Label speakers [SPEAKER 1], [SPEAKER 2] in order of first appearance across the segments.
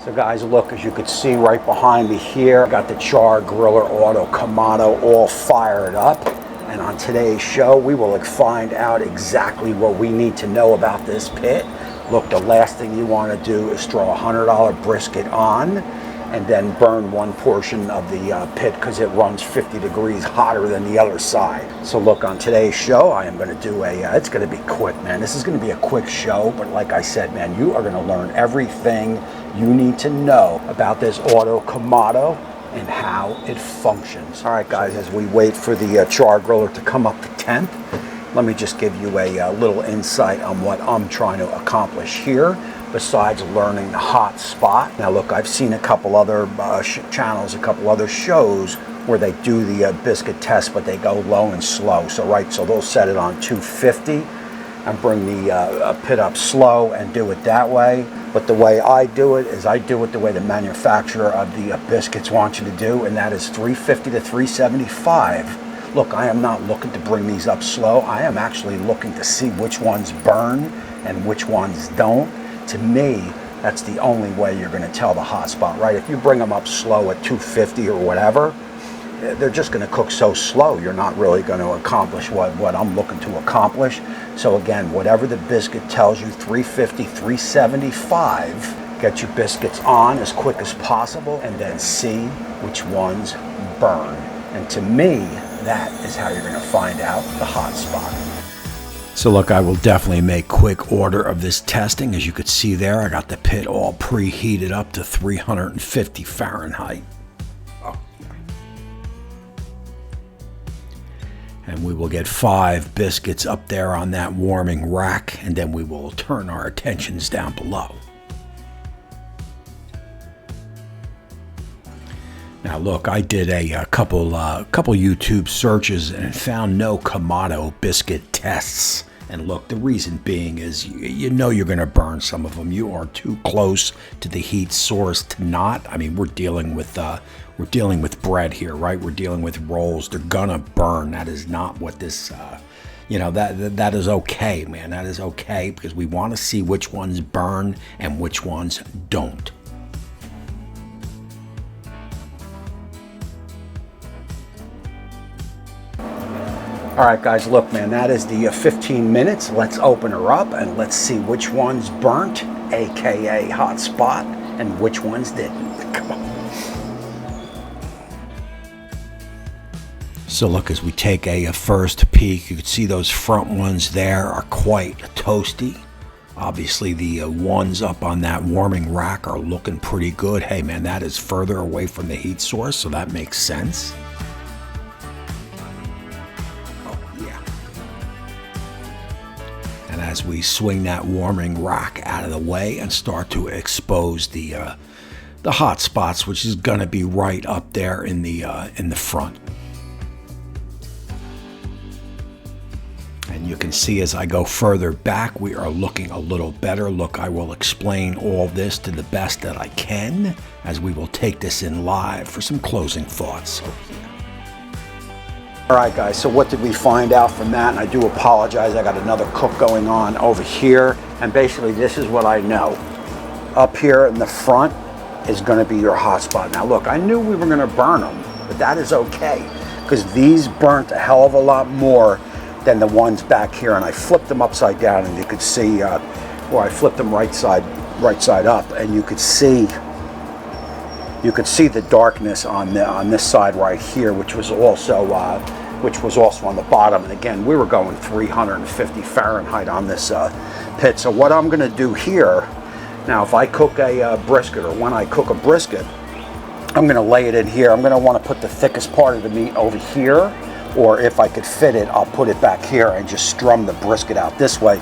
[SPEAKER 1] So guys, look, as you can see right behind me here, I got the Char-Griller Auto Kamado all fired up. And on today's show, we will find out exactly what we need to know about this pit. Look, the last thing you want to do is throw a $100 brisket on and then burn one portion of the pit because it runs 50 degrees hotter than the other side. So look, on today's show, I am going to do it's going to be quick, man. This is going to be a quick show, but like I said, man, you are going to learn everything you need to know about this Auto Kamado and how it functions. All right, guys, as we wait for the Char-Griller to come up to temp, let me just give you a little insight on what I'm trying to accomplish here, besides learning the hot spot. Now look, I've seen a couple other channels, a couple other shows where they do the biscuit test, but they go low and slow. So they'll set it on 250 and bring the pit up slow and do it that way. But the way I do it is I do it the way the manufacturer of the biscuits wants you to do, and that is 350 to 375. Look, I am not looking to bring these up slow. I am actually looking to see which ones burn and which ones don't. To me, that's the only way you're going to tell the hot spot, right? If you bring them up slow at 250 or whatever, they're just going to cook so slow, you're not really going to accomplish what I'm looking to accomplish. So again, whatever the biscuit tells you, 350, 375, get your biscuits on as quick as possible and then see which ones burn. And to me, that is how you're going to find out the hot spot. So look, I will definitely make quick order of this testing. As you could see there, I got the pit all preheated up to 350 Fahrenheit. And we will get 5 biscuits up there on that warming rack, and then we will turn our attentions down below. Now look, I did a couple YouTube searches and found no Kamado biscuit tests. And look, the reason being is you know you're going to burn some of them. You are too close to the heat source to not. I mean, we're dealing with bread here, right? We're dealing with rolls. They're gonna burn. That is not what this. That is okay, man. That is okay because we want to see which ones burn and which ones don't. All right, guys, look, man, that is the 15 minutes. Let's open her up and let's see which ones burnt, AKA hot spot, and which ones didn't. Come on. So look, as we take a first peek, you can see those front ones there are quite toasty. Obviously, the ones up on that warming rack are looking pretty good. Hey, man, that is further away from the heat source, so that makes sense. And as we swing that warming rack out of the way and start to expose the hot spots, which is going to be right up there in the front. And you can see as I go further back, we are looking a little better. Look, I will explain all this to the best that I can as we will take this in live for some closing thoughts. All right, guys, so what did we find out from that? And I do apologize, I got another cook going on over here. And basically, this is what I know. Up here in the front is gonna be your hot spot. Now look, I knew we were gonna burn them, but that is okay, because these burnt a hell of a lot more than the ones back here. And I flipped them upside down, and you could see, or I flipped them right side up, and you could see the darkness on this side right here, which was also on the bottom. And again, we were going 350 Fahrenheit on this pit. So what I'm going to do here now, if I cook a brisket, or when I cook a brisket, I'm going to lay it in here. I'm going to want to put the thickest part of the meat over here, or if I could fit it, I'll put it back here and just strum the brisket out this way.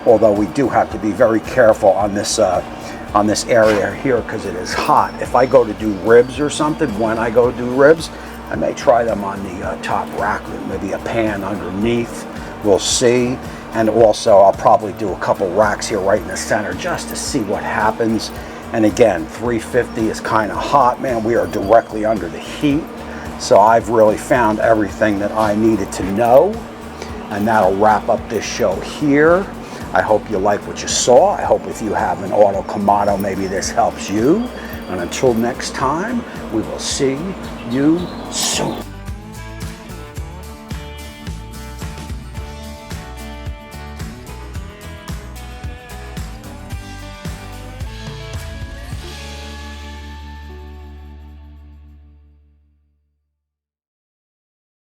[SPEAKER 1] Although we do have to be very careful on this area here because it is hot. If I go to do ribs or something, when I go to do ribs, I may try them on the top rack with maybe a pan underneath. We'll see. And also I'll probably do a couple racks here right in the center just to see what happens. And again, 350 is kind of hot, man. We are directly under the heat. So I've really found everything that I needed to know. And that'll wrap up this show here. I hope you like what you saw. I hope if you have an Auto Kamado, maybe this helps you. And until next time, we will see you soon.